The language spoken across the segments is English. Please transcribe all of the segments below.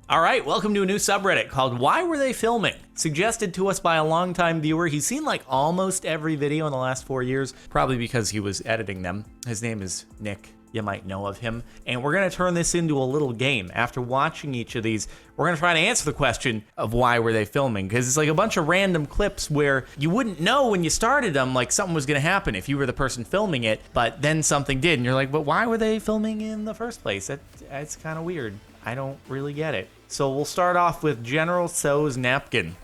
All right, welcome to a new subreddit called Why Were They Filming? Suggested to us by a longtime viewer. He's seen like almost every video in the last 4 years, probably because he was editing them. His name is Nick. You might know of him. And we're going to turn this into a little game. After watching each of these, we're going to try to answer the question of why were they filming? Because it's like a bunch of random clips where you wouldn't know when you started them, like something was going to happen if you were the person filming it, but then something did. And you're like, but why were they filming in the first place? That's kind of weird. I don't really get it. So we'll start off with General So's Napkin.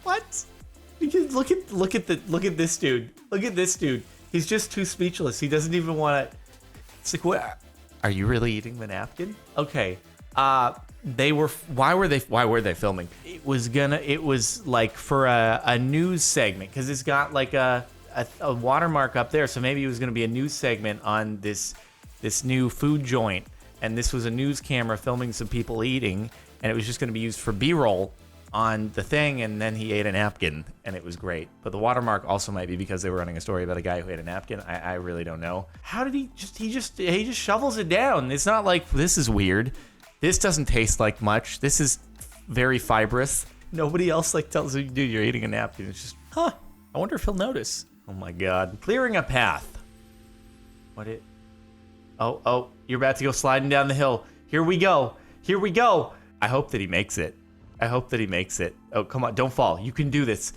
What? Look at this dude. Look at this dude. He's just too speechless. He doesn't even want to. It's like, what? Are you really eating the napkin? Okay. Why were they filming? It was like for a news segment, because it's got like a watermark up there, so maybe it was gonna be a news segment on this new food joint, and this was a news camera filming some people eating, and it was just gonna be used for B-roll on the thing, and then he ate a napkin, and it was great. But the watermark also might be because they were running a story about a guy who ate a napkin. I really don't know. How did he just shovels it down? It's not like this is weird. This doesn't taste like much. This is very fibrous. Nobody else like tells you, dude, you're eating a napkin. It's just, I wonder if he'll notice. Oh my God. Clearing a path. Oh, you're about to go sliding down the hill. Here we go. I hope that he makes it. Oh, come on, don't fall. You can do this.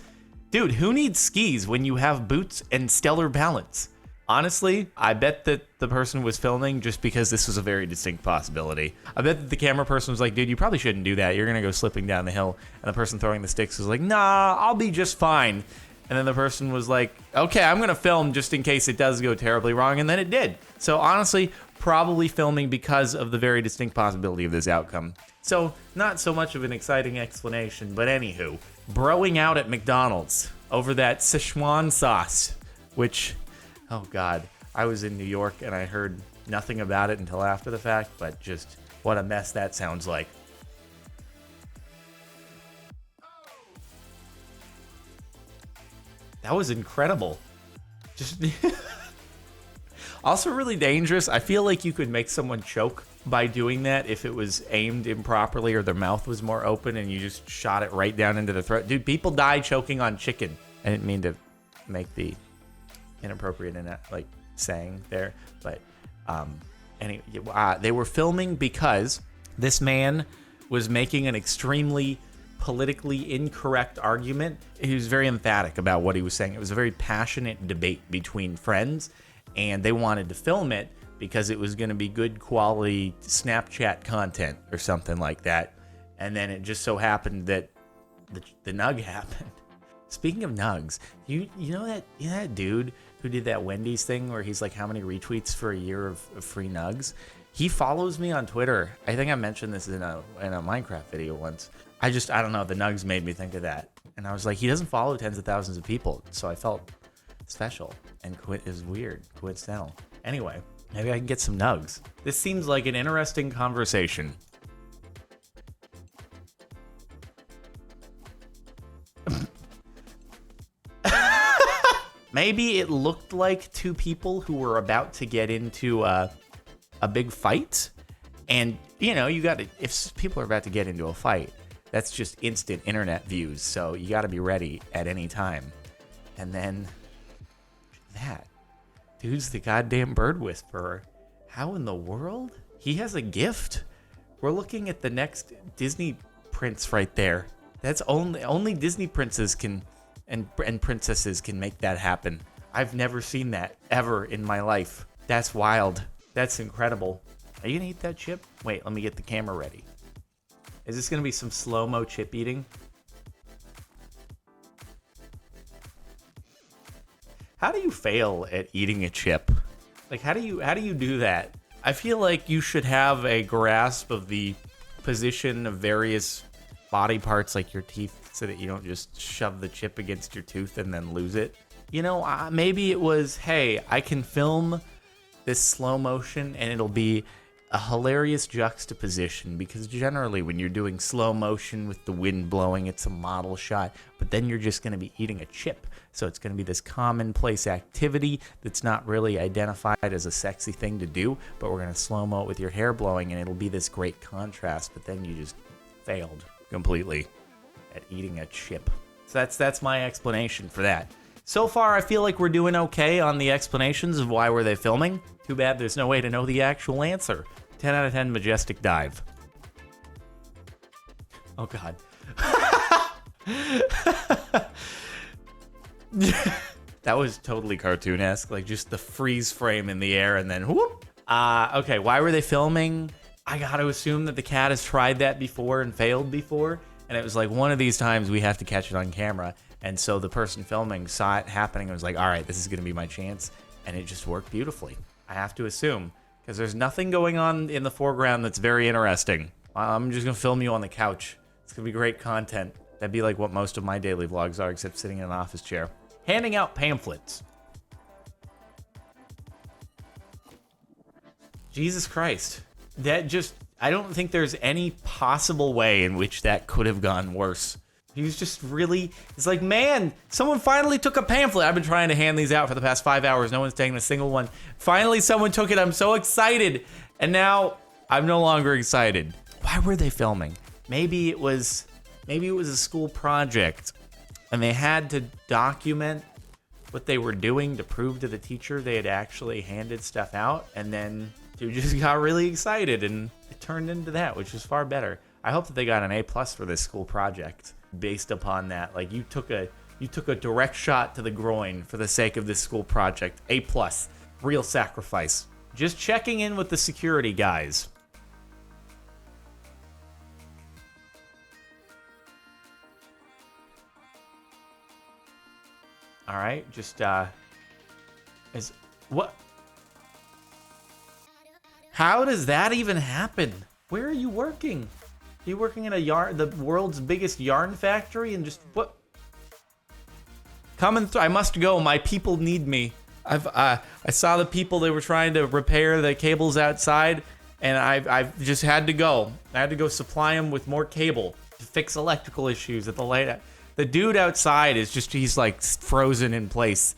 Dude, who needs skis when you have boots and stellar balance? Honestly, I bet that the person was filming just because this was a very distinct possibility. I bet that the camera person was like, dude, you probably shouldn't do that. You're going to go slipping down the hill. And the person throwing the sticks was like, nah, I'll be just fine. And then the person was like, okay, I'm going to film just in case it does go terribly wrong. And then it did. So honestly, probably filming because of the very distinct possibility of this outcome. So not so much of an exciting explanation, but anywho, broing out at McDonald's over that Szechuan sauce, which... oh God, I was in New York and I heard nothing about it until after the fact, but just what a mess that sounds like. That was incredible. Just also really dangerous. I feel like you could make someone choke by doing that if it was aimed improperly or their mouth was more open and you just shot it right down into the throat. Dude, people die choking on chicken. I didn't mean to make the inappropriate in that like saying there, but anyway, they were filming because this man was making an extremely politically incorrect argument. He was very emphatic about what he was saying. It was a very passionate debate between friends, and they wanted to film it because it was going to be good quality Snapchat content or something like that. And then it just so happened that the nug happened. Speaking of nugs, you know that dude who did that Wendy's thing where he's like, how many retweets for a year of free nugs? He follows me on Twitter. I think I mentioned this in a Minecraft video once. I don't know. The nugs made me think of that. And I was like, he doesn't follow tens of thousands of people. So I felt special and it was weird, coincidental. Anyway, maybe I can get some nugs. This seems like an interesting conversation. Maybe it looked like two people who were about to get into a big fight. And, you got to, if people are about to get into a fight, that's just instant internet views. So you got to be ready at any time. And then that dude's the goddamn bird whisperer. How in the world? He has a gift. We're looking at the next Disney prince right there. That's only Disney princes can... and princesses can make that happen. I've never seen that ever in my life. That's wild. That's incredible. Are you gonna eat that chip? Wait, let me get the camera ready. Is this gonna be some slow-mo chip eating? How do you fail at eating a chip? Like, how do you do that? I feel like you should have a grasp of the position of various body parts, like your teeth, so that you don't just shove the chip against your tooth and then lose it. Maybe it was, hey, I can film this slow motion and it'll be a hilarious juxtaposition, because generally when you're doing slow motion with the wind blowing, it's a model shot, but then you're just going to be eating a chip. So it's going to be this commonplace activity that's not really identified as a sexy thing to do, but we're going to slow-mo it with your hair blowing, and it'll be this great contrast, but then you just failed completely at eating a chip. So that's my explanation for that. So far, I feel like we're doing okay on the explanations of why were they filming. Too bad there's no way to know the actual answer. 10 out of 10 Majestic dive. Oh, God. That was totally cartoon-esque. Like, just the freeze frame in the air and then whoop. Okay, why were they filming? I gotta assume that the cat has tried that before and failed before. And it was like, one of these times we have to catch it on camera. And so the person filming saw it happening and was like, all right, this is going to be my chance. And it just worked beautifully. I have to assume. Because there's nothing going on in the foreground that's very interesting. I'm just going to film you on the couch. It's going to be great content. That'd be like what most of my daily vlogs are, except sitting in an office chair. Handing out pamphlets. Jesus Christ. That just... I don't think there's any possible way in which that could have gone worse. He was just really... It's like, man, someone finally took a pamphlet. I've been trying to hand these out for the past 5 hours. No one's taken a single one. Finally, someone took it. I'm so excited. And now, I'm no longer excited. Why were they filming? Maybe it was a school project. And they had to document what they were doing to prove to the teacher they had actually handed stuff out. And then dude just got really excited. And it turned into that, which was far better. I hope that they got an A+ for this school project. Based upon that, like you took a direct shot to the groin for the sake of this school project. A+, real sacrifice. Just checking in with the security guys. All right, just what? How does that even happen? Where are you working? Are you working in the world's biggest yarn factory, and just what? Coming through. I must go. My people need me. I saw the people. They were trying to repair the cables outside, and I've just had to go. I had to go supply them with more cable to fix electrical issues at the light. The dude outside is he's like frozen in place.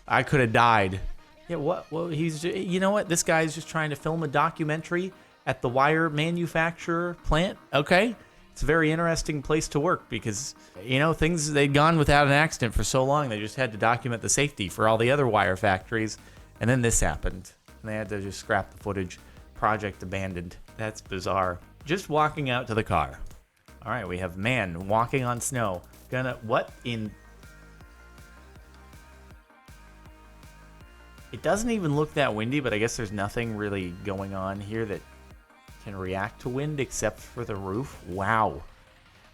I could have died. Yeah, what? Well, you know what? This guy's just trying to film a documentary at the wire manufacturer plant. Okay. It's a very interesting place to work because, you know, they'd gone without an accident for so long. They just had to document the safety for all the other wire factories. And then this happened. And they had to just scrap the footage. Project abandoned. That's bizarre. Just walking out to the car. All right, we have man walking on snow. What in... It doesn't even look that windy, but I guess there's nothing really going on here that can react to wind except for the roof. Wow.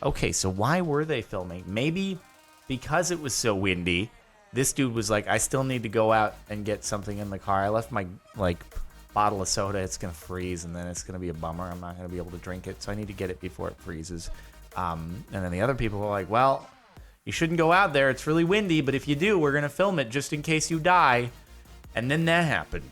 Okay, so why were they filming? Maybe because it was so windy, this dude was like, I still need to go out and get something in the car. I left my, bottle of soda. It's going to freeze, and then it's going to be a bummer. I'm not going to be able to drink it, so I need to get it before it freezes. And then the other people were like, well, you shouldn't go out there. It's really windy, but if you do, we're going to film it just in case you die. And then that happened.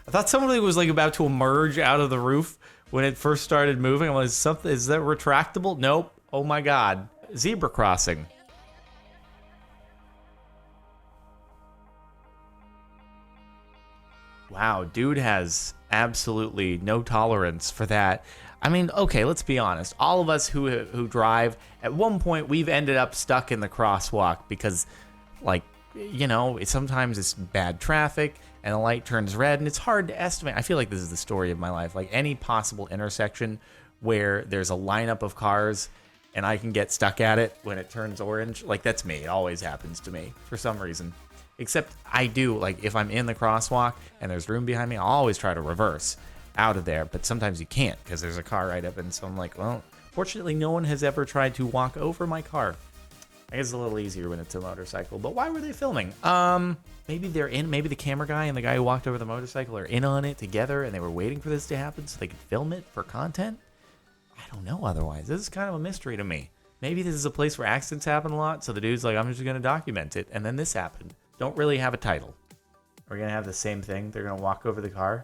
I thought somebody was, about to emerge out of the roof when it first started moving. I'm like, is that retractable? Nope. Oh my God. Zebra crossing. Wow, dude has absolutely no tolerance for that. I mean, okay, let's be honest. All of us who drive, at one point we've ended up stuck in the crosswalk because, sometimes it's bad traffic and the light turns red and it's hard to estimate. I feel like this is the story of my life. Like any possible intersection where there's a lineup of cars and I can get stuck at it when it turns orange, that's me. It always happens to me for some reason. Except I do, if I'm in the crosswalk and there's room behind me, I'll always try to reverse out of there. But sometimes you can't because there's a car right up. And so I'm like, well, fortunately, no one has ever tried to walk over my car. I guess it's a little easier when it's a motorcycle. But why were they filming? Maybe maybe the camera guy and the guy who walked over the motorcycle are in on it together and they were waiting for this to happen so they could film it for content? I don't know otherwise. This is kind of a mystery to me. Maybe this is a place where accidents happen a lot, so the dude's like, I'm just going to document it. And then this happened. Don't really have a title. We're going to have the same thing. They're going to walk over the car.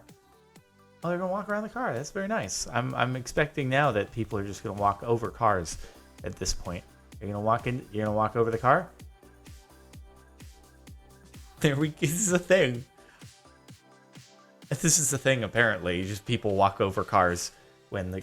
Oh, they're gonna walk around the car. That's very nice. I'm expecting now that people are just gonna walk over cars at this point. You're gonna walk in. You're gonna walk over the car. This is a thing. This is the thing. Apparently, just people walk over cars when the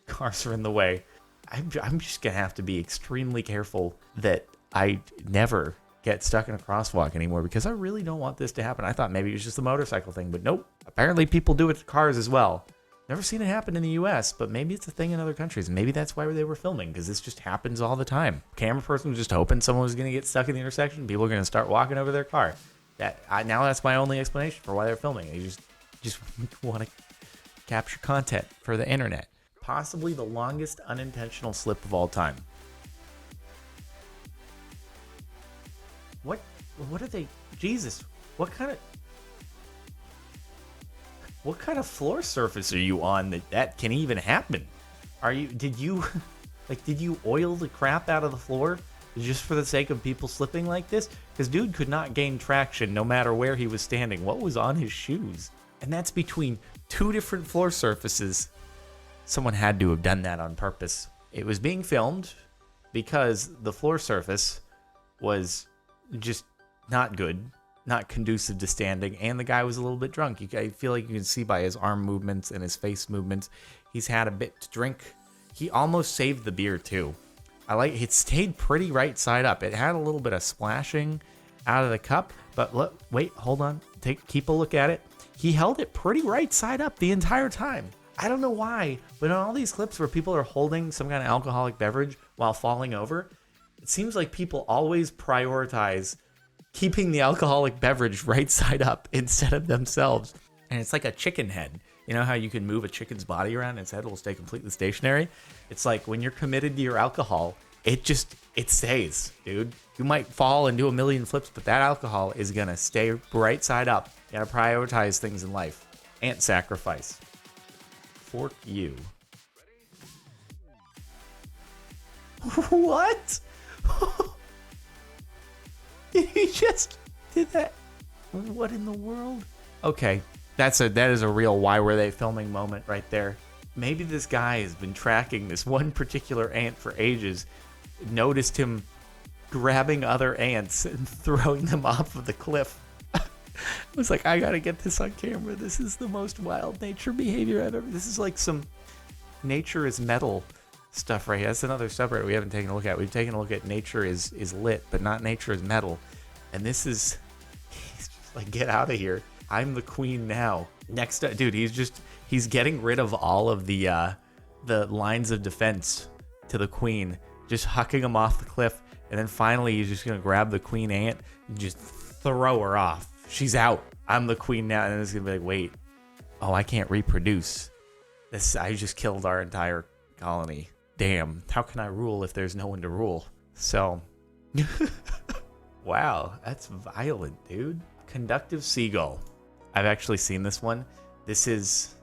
cars are in the way. I'm just gonna have to be extremely careful that I never get stuck in a crosswalk anymore, because I really don't want this to happen. I thought maybe it was just a motorcycle thing, but nope. Apparently people do it to cars as well. Never seen it happen in the US, but maybe it's a thing in other countries. Maybe that's why they were filming, because this just happens all the time. Camera person was just hoping someone was going to get stuck in the intersection. People are going to start walking over their car. Now that's my only explanation for why they're filming. They just want to capture content for the internet. Possibly the longest unintentional slip of all time. What are they? Jesus, what kind of floor surface are you on that can even happen? Did you oil the crap out of the floor just for the sake of people slipping like this? Because dude could not gain traction no matter where he was standing. What was on his shoes? And that's between two different floor surfaces. Someone had to have done that on purpose. It was being filmed because the floor surface was just not good, not conducive to standing, and the guy was a little bit drunk. I feel like you can see by his arm movements and his face movements, he's had a bit to drink. He almost saved the beer too. It stayed pretty right side up. It had a little bit of splashing out of the cup, but look, wait, hold on, keep a look at it. He held it pretty right side up the entire time. I don't know why, but in all these clips where people are holding some kind of alcoholic beverage while falling over, it seems like people always prioritize keeping the alcoholic beverage right side up instead of themselves. And it's like a chicken head. You know how you can move a chicken's body around and its head will stay completely stationary? It's like when you're committed to your alcohol, it stays, dude. You might fall and do a million flips, but that alcohol is going to stay right side up. You got to prioritize things in life. Ant sacrifice. Fork you. What? He just did that. What in the world? Okay, that is a real why were they filming moment right there. Maybe this guy has been tracking this one particular ant for ages, noticed him grabbing other ants and throwing them off of the cliff. I was like, I gotta get this on camera. This is the most wild nature behavior I've ever. This is like some nature is metal stuff right here. That's another subreddit we haven't taken a look at. We've taken a look at nature is lit, but not nature is metal. And this is, he's just like, get out of here. I'm the queen now. Next, dude, he's getting rid of all of the lines of defense to the queen, just hucking them off the cliff. And then finally, he's just gonna grab the queen ant and just throw her off. She's out. I'm the queen now. And then it's gonna be like, wait, oh, I can't reproduce. I just killed our entire colony. Damn, how can I rule if there's no one to rule? So, wow, that's violent, dude. Conductive seagull. I've actually seen this one. This is,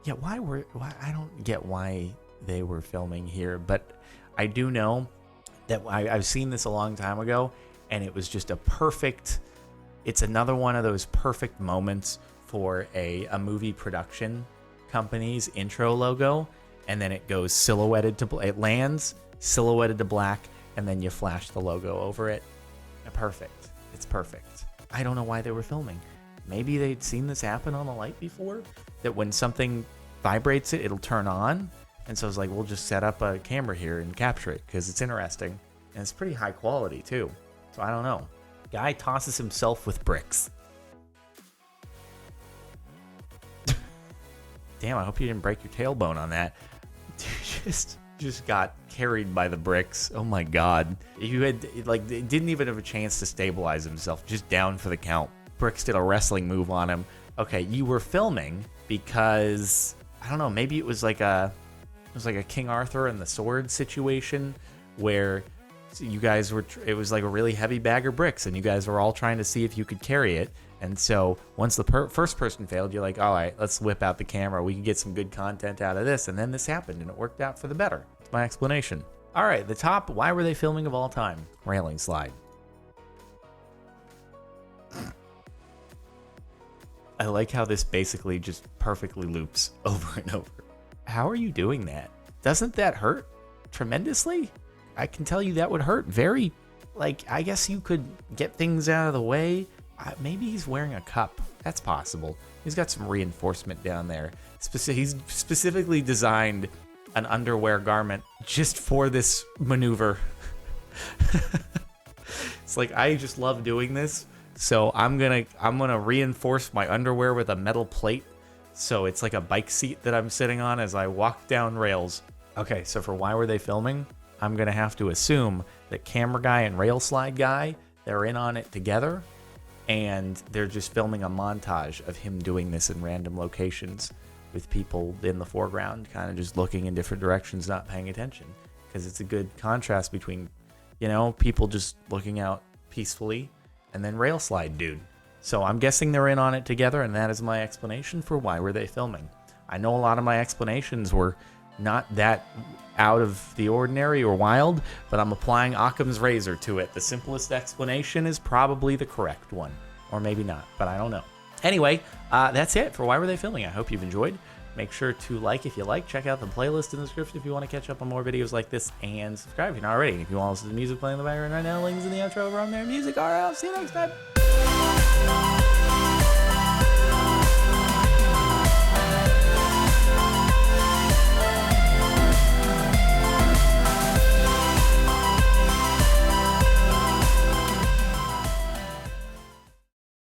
yeah, why I don't get why they were filming here, but I do know that I've seen this a long time ago, and it was just it's another one of those perfect moments for a movie production company's intro logo. And then it goes it lands silhouetted to black, and then you flash the logo over it. Perfect. It's perfect. I don't know why they were filming. Maybe they'd seen this happen on a light before, that when something vibrates it'll turn on. And so it's like, we'll just set up a camera here and capture it because it's interesting. And it's pretty high quality too. So I don't know. Guy tosses himself with bricks. Damn, I hope you didn't break your tailbone on that. Just got carried by the bricks. Oh my god. You had didn't even have a chance to stabilize himself. Just down for the count. Bricks did a wrestling move on him. Okay, you were filming because I don't know, maybe it was like a King Arthur and the sword situation where you guys it was like a really heavy bag of bricks and you guys were all trying to see if you could carry it. And so once the first person failed, you're like, all right, let's whip out the camera. We can get some good content out of this. And then this happened, and it worked out for the better. That's my explanation. All right, the top, why were they filming of all time? Railing slide. I like how this basically just perfectly loops over and over. How are you doing that? Doesn't that hurt tremendously? I can tell you that would hurt very, like, I guess you could get things out of the way. Maybe he's wearing a cup. That's possible. He's got some reinforcement down there. He's specifically designed an underwear garment just for this maneuver. It's like, I just love doing this. So I'm gonna reinforce my underwear with a metal plate. So it's like a bike seat that I'm sitting on as I walk down rails. Okay, so for why were they filming? I'm gonna have to assume that camera guy and rail slide guy, they're in on it together, and they're just filming a montage of him doing this in random locations with people in the foreground kind of just looking in different directions, not paying attention, because it's a good contrast between, you know, people just looking out peacefully and then rail slide dude. So I'm guessing they're in on it together, and that is my explanation for why were they filming. I know a lot of my explanations were not that out of the ordinary or wild, but I'm applying Occam's razor to it. The simplest explanation is probably the correct one, or maybe not, but I don't know. Anyway, that's it for why were they filming. I hope you've enjoyed. Make sure to like if you like. Check out the playlist in the description if you want to catch up on more videos like this, and subscribe if you're not already. If you want to listen to the music playing in the background right now, links in the outro over on there. Music, I'll see you next time.